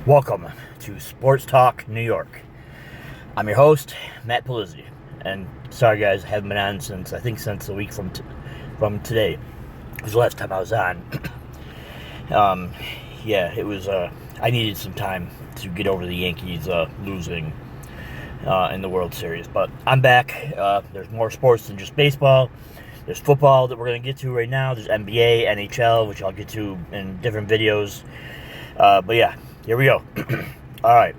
Welcome to Sports Talk New York. I'm your host, Matt Palizzi, and sorry guys, I haven't been on since a week from today. It was the last time I was on. It was. I needed some time to get over the Yankees losing in the World Series, but I'm back. There's more sports than just baseball. There's football that we're going to get to right now. There's NBA, NHL, which I'll get to in different videos. But yeah, here we go. All right.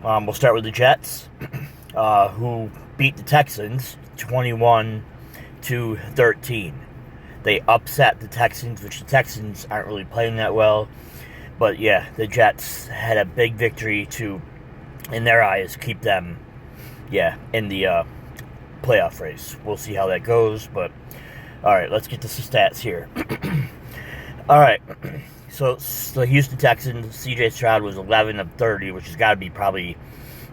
We'll start with the Jets, who beat the Texans 21-13. They upset the Texans, which the Texans aren't really playing that well. But yeah, the Jets had a big victory to, in their eyes, keep them, in the playoff race. We'll see how that goes. But all right, let's get to some stats here. All right. So the Houston Texans, C.J. Stroud was 11 of 30, which has got to be probably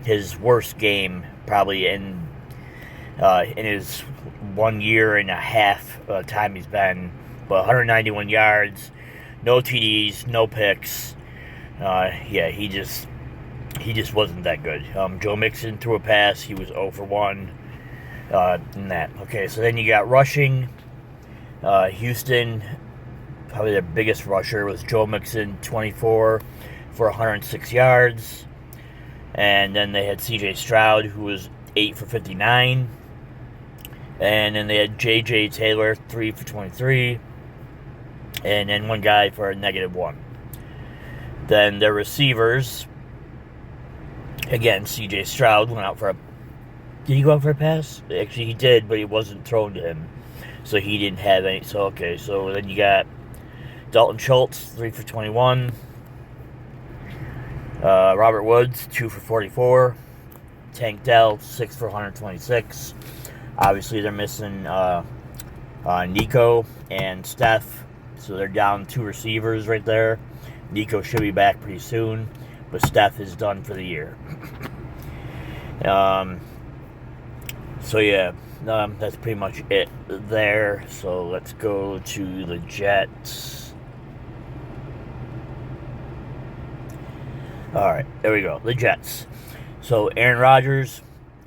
his worst game, probably in his 1 year and a half time he's been. But 191 yards, no TDs, no picks. He just wasn't that good. Joe Mixon threw a pass. He was 0 for 1 in that. Okay, so then you got rushing. Houston, probably their biggest rusher was Joe Mixon, 24 for 106 yards. And then they had C.J. Stroud, who was 8 for 59. And then they had J.J. Taylor, 3 for 23. And then one guy for a -1. Then their receivers, again, C.J. Stroud went out for a... Did he go out for a pass? Actually, he did, but it wasn't thrown to him. So he didn't have any. So then you got Dalton Schultz, 3 for 21. Robert Woods, 2 for 44. Tank Dell, 6 for 126. Obviously, they're missing Nico and Steph, so they're down 2 receivers right there. Nico should be back pretty soon, but Steph is done for the year. That's pretty much it there. So let's go to the Jets. All right, there we go. The Jets. So Aaron Rodgers,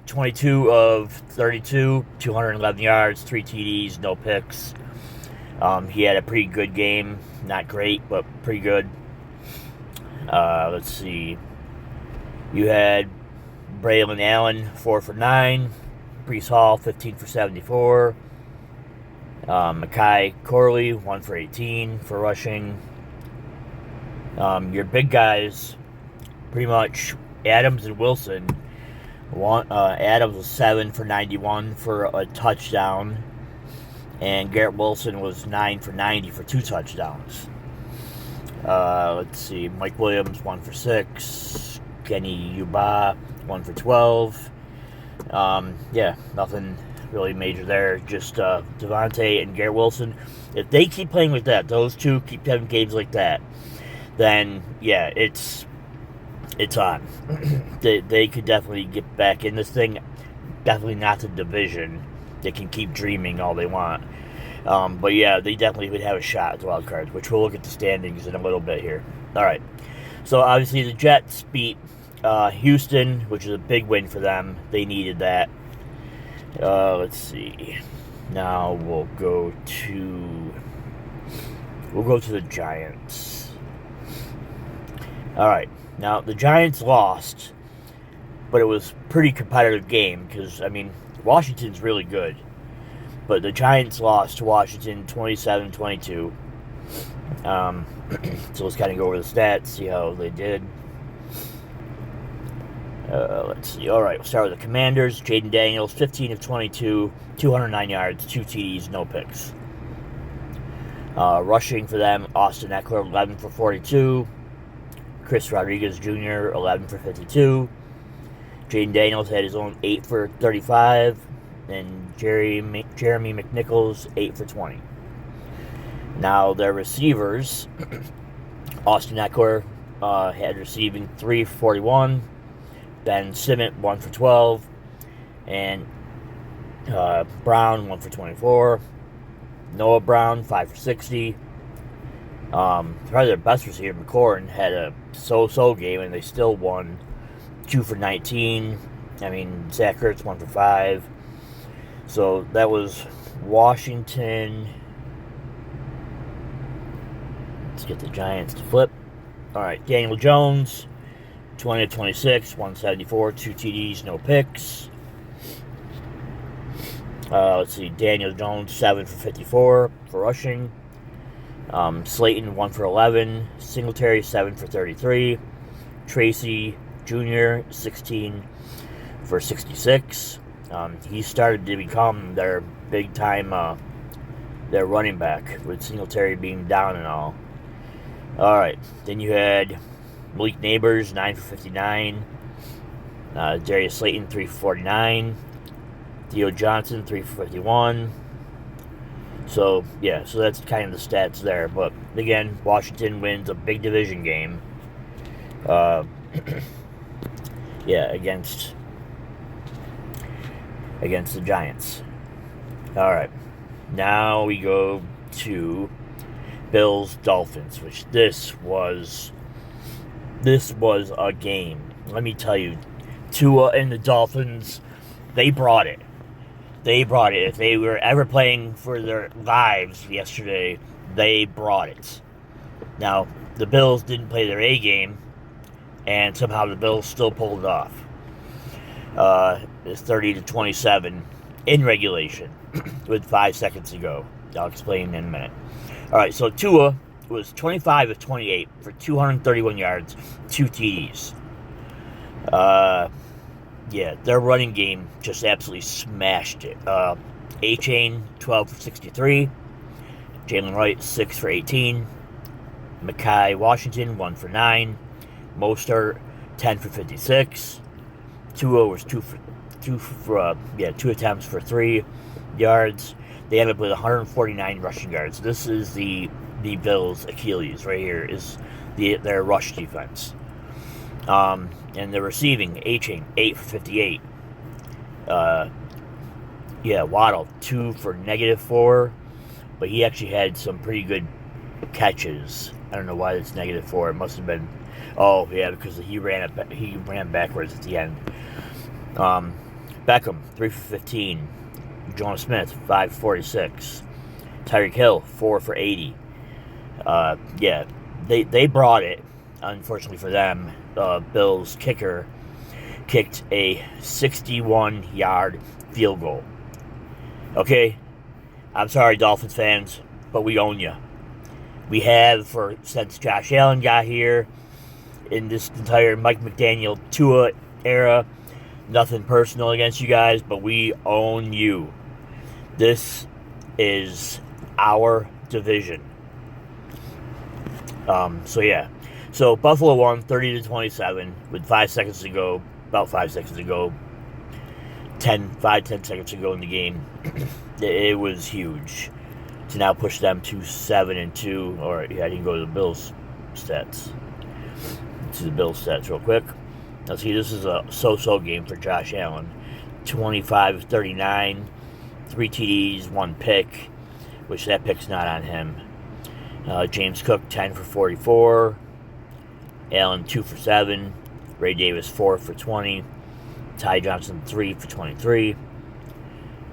22 of 32, 211 yards, 3 TDs, no picks. He had a pretty good game. Not great, but pretty good. Let's see. You had Braylon Allen, 4 for 9. Breece Hall, 15 for 74. Makai Corley, 1 for 18 for rushing. Your big guys, pretty much Adams and Wilson. Adams was 7 for 91 for a touchdown. And Garrett Wilson was 9 for 90 for 2 touchdowns. Let's see. Mike Williams, 1 for 6. Kenny Yuba, 1 for 12. Nothing really major there. Just Devontae and Garrett Wilson. If they keep playing like that, those two keep having games like that, then, it's on. they could definitely get back in this thing. Definitely not the division. They can keep dreaming all they want. They definitely would have a shot at the wild card, which we'll look at the standings in a little bit here. All right. So, obviously, the Jets beat Houston, which is a big win for them. They needed that. Let's see. Now we'll go to the Giants. All right. Now, the Giants lost, but it was a pretty competitive game because, Washington's really good. But the Giants lost to Washington 27-22. So let's kind of go over the stats, see how they did. Let's see. All right, we'll start with the Commanders. Jaden Daniels, 15 of 22, 209 yards, 2 TDs, no picks. Rushing for them, Austin Eckler, 11 for 42. Chris Rodriguez Jr., 11 for 52. Jaden Daniels had his own 8 for 35. And Jeremy McNichols, 8 for 20. Now, their receivers, Austin Eckler had receiving 3 for 41. Ben Simmett, 1 for 12. And Brown, 1 for 24. Noah Brown, 5 for 60. Probably their best receiver, McLaurin, had a so-so game, and they still won 2 for 19. I mean, Zach Ertz 1 for 5. So that was Washington. Let's get the Giants to flip. All right, Daniel Jones, 20 to 26, 174, 2 TDs, no picks. Let's see, Daniel Jones, 7 for 54 for rushing. Slayton, 1 for 11. Singletary, 7 for 33. Tracy Jr., 16 for 66. He started to become their big-time, their running back, with Singletary being down and all. All right, then you had Malik Neighbors, 9 for 59. Darius Slayton, 3 for 49. Theo Johnson, 3 for 51. So, yeah, so that's kind of the stats there. But, again, Washington wins a big division game. Yeah, against the Giants. All right. Now we go to Bills-Dolphins, which this was a game. Let me tell you, Tua and the Dolphins, they brought it. If they were ever playing for their lives yesterday, they brought it. Now, the Bills didn't play their A game, and somehow the Bills still pulled it off. It's 30 to 27 in regulation with 5 seconds to go. I'll explain in a minute. All right, so Tua was 25 of 28 for 231 yards, 2 TDs. Yeah, their running game just absolutely smashed it. A-Chain, 12 for 63. Jalen Wright, 6 for 18. Mekhi Washington, 1 for 9. Mostert, 10 for 56. Tua was 2 attempts for 3 yards. They ended up with 149 rushing yards. This is the Bills' Achilles right here, is their rush defense. And the receiving, A-Chain, 8 for 58. Waddle, 2 for -4. But he actually had some pretty good catches. I don't know why it's -4. It must have been, because he ran backwards at the end. Beckham, 3 for 15. Jonah Smith, 5 for 46. Tyreek Hill, 4 for 80. They brought it. Unfortunately for them, Bills kicker kicked a 61-yard field goal. Okay, I'm sorry, Dolphins fans, but we own you. We have since Josh Allen got here in this entire Mike McDaniel Tua era. Nothing personal against you guys, but we own you. This is our division. So Buffalo won 30 to 27 with 5 seconds to go. About 5 seconds to go. 10 seconds to go in the game. It was huge to now push them to 7-2. All right, I didn't go to the Bills stats. To the Bills stats real quick. Now see, this is a so-so game for Josh Allen. 25 of 39, 3 TDs, 1 pick, which that pick's not on him. James Cook, 10 for 44. Allen, 2 for 7. Ray Davis, 4 for 20. Ty Johnson, 3 for 23.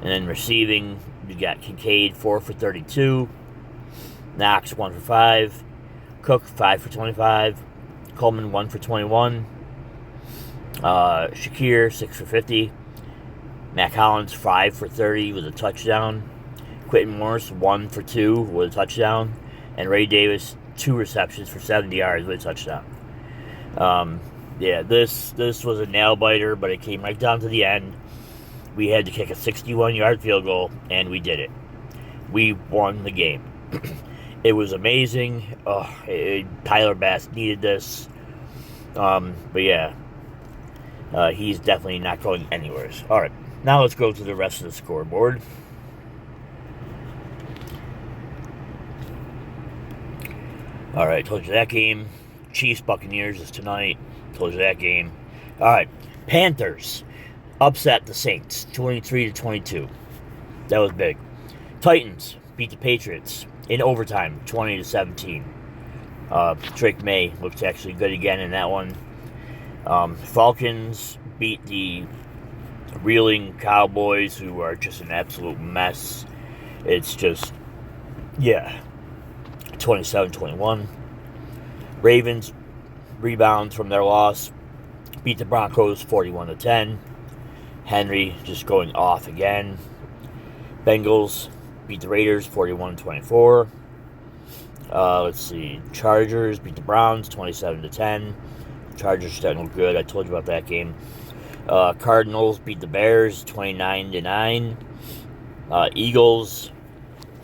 And then receiving, you got Kincaid, 4 for 32. Knox, 1 for 5. Cook, 5 for 25. Coleman, 1 for 21. Shakir, 6 for 50. Mac Hollins, 5 for 30 with a touchdown. Quentin Morris, 1 for 2 with a touchdown. And Ray Davis, 2 receptions for 70 yards with a touchdown. This was a nail-biter, but it came right down to the end. We had to kick a 61-yard field goal, and we did it. We won the game. It was amazing. Tyler Bass needed this. He's definitely not going anywhere. All right, now let's go to the rest of the scoreboard. All right, told you that game. Chiefs Buccaneers is tonight. Told you that game. All right, Panthers upset the Saints 23-22. That was big. Titans beat the Patriots in overtime 20-17. Drake May looks actually good again in that one. Falcons beat the reeling Cowboys, who are just an absolute mess. It's just, yeah, 27-21. Ravens rebound from their loss, beat the Broncos 41-10. Henry just going off again. Bengals beat the Raiders 41-24. Let's see. Chargers beat the Browns 27-10. Chargers starting to look good. I told you about that game. Cardinals beat the Bears 29-9. Eagles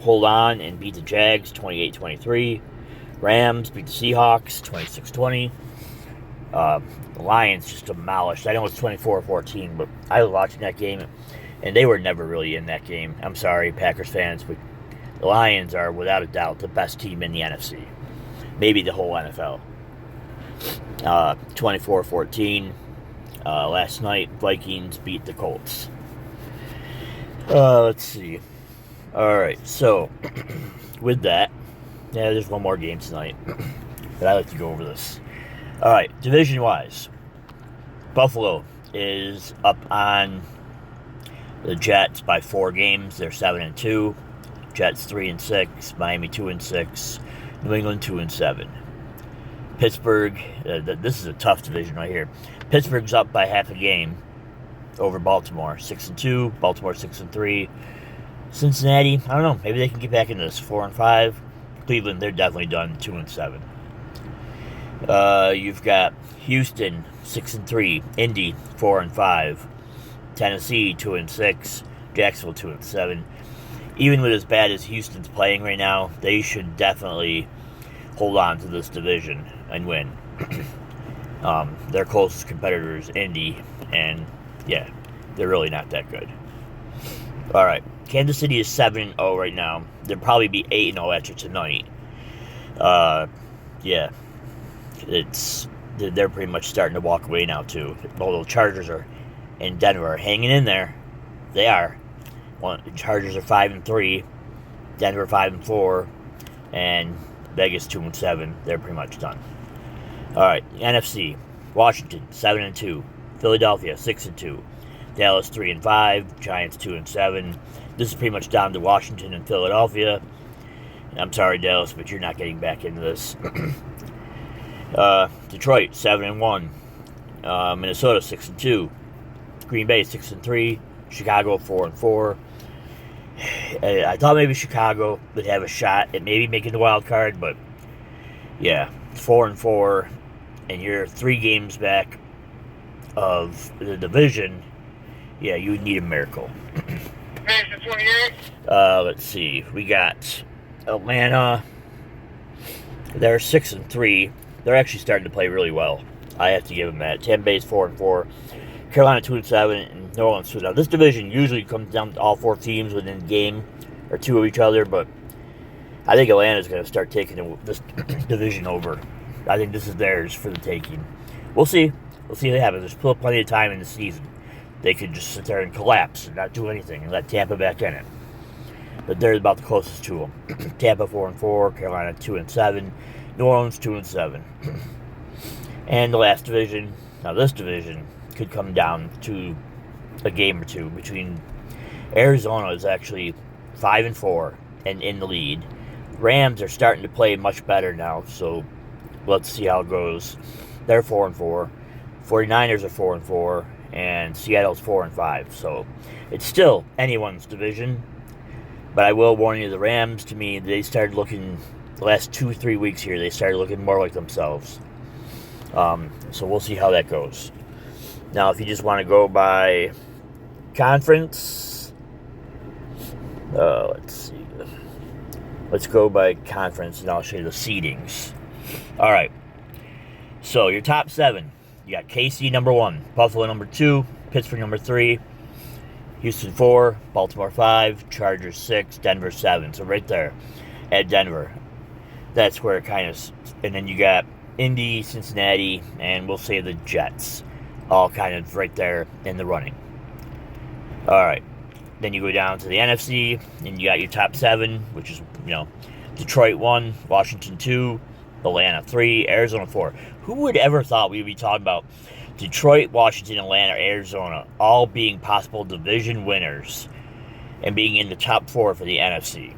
hold on and beat the Jags 28-23. Rams beat the Seahawks 26-20. The Lions just demolished. I know it's 24-14, but I was watching that game, and they were never really in that game. I'm sorry, Packers fans, but the Lions are, without a doubt, the best team in the NFC. Maybe the whole NFL. 24-14. Last night, Vikings beat the Colts. Let's see. Alright, so, with that, yeah, there's one more game tonight, but I like to go over this. Alright, division-wise, Buffalo is up on the Jets by 4 games. They're 7-2. Jets 3-6. Miami 2-6. New England 2-7. Pittsburgh, this is a tough division right here. Pittsburgh's up by half a game over Baltimore, 6-2. Baltimore 6-3. Cincinnati, I don't know. Maybe they can get back into this, 4-5. Cleveland, they're definitely done, 2-7. You've got Houston 6-3. Indy 4-5. Tennessee 2-6. Jacksonville 2-7. Even with as bad as Houston's playing right now, they should definitely hold on to this division and win. Their closest competitor is Indy, and yeah, they're really not that good. Alright, Kansas City is 7-0 right now. They'll probably be 8-0 after tonight. Yeah, they're pretty much starting to walk away now too. Although the Chargers are in Denver are hanging in there. They are. The Chargers are 5-3, Denver 5-4, and Vegas 2-7. They're pretty much done. All right, NFC: Washington 7-2, Philadelphia 6-2, Dallas 3-5, Giants 2-7. This is pretty much down to Washington and Philadelphia. I'm sorry, Dallas, but you're not getting back into this. Detroit 7-1, Minnesota 6-2, Green Bay 6-3, Chicago 4-4. I thought maybe Chicago would have a shot at maybe making the wild card, but yeah, 4-4, and you're 3 games back of the division. Yeah, you would need a miracle. Let's see. We got Atlanta. They're 6-3. They're actually starting to play really well. I have to give them that. Tampa Bay's 4-4. Carolina 2-7, and New Orleans 2-7. Now, this division usually comes down to all 4 teams within a game or 2 of each other, but I think Atlanta's going to start taking this division over. I think this is theirs for the taking. We'll see. We'll see what happens. There's still plenty of time in the season. They could just sit there and collapse and not do anything and let Tampa back in it. But they're about the closest to them. Tampa 4-4, Carolina 2-7, New Orleans 2-7. And the last division, now this division could come down to a game or two between Arizona is actually 5-4 and in the lead. Rams are starting to play much better now, so let's see how it goes. They're 4-4. 49ers are 4-4, and Seattle's 4-5. So it's still anyone's division. But I will warn you, the Rams, to me, they started looking, the last 2-3 weeks here, they started looking more like themselves. So we'll see how that goes. Now, if you just want to go by conference, let's see. Let's go by conference, and I'll show you the seedings. All right. So your top 7. You got KC number 1, Buffalo number 2, Pittsburgh number 3, Houston 4, Baltimore 5, Chargers 6, Denver 7. So right there at Denver, that's where it kind of... And then you got Indy, Cincinnati, and we'll say the Jets, all kind of right there in the running. All right. Then you go down to the NFC, and you got your top 7, which is, Detroit 1, Washington 2, Atlanta 3, Arizona 4. Who would ever thought we'd be talking about Detroit, Washington, Atlanta, Arizona all being possible division winners and being in the top 4 for the NFC?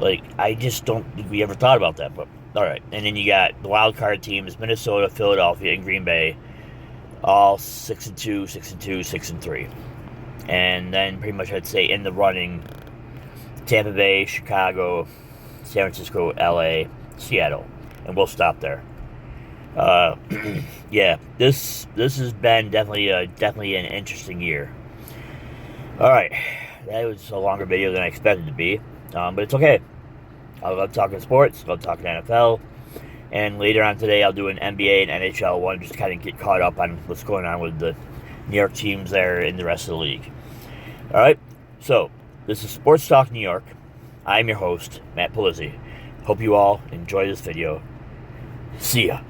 Like, I just don't think we ever thought about that, but alright. And then you got the wild card teams, Minnesota, Philadelphia, and Green Bay, all 6-2, 6-2, 6-3. And then pretty much I'd say in the running, Tampa Bay, Chicago, San Francisco, LA, Seattle. And we'll stop there. Yeah, this has been definitely an interesting year. Alright, that was a longer video than I expected to be. But it's okay. I love talking sports, love talking NFL. And later on today, I'll do an NBA and NHL one, just kind of get caught up on what's going on with the New York teams there in the rest of the league. Alright, so this is Sports Talk New York. I'm your host, Matt Polizzi. Hope you all enjoy this video. See ya.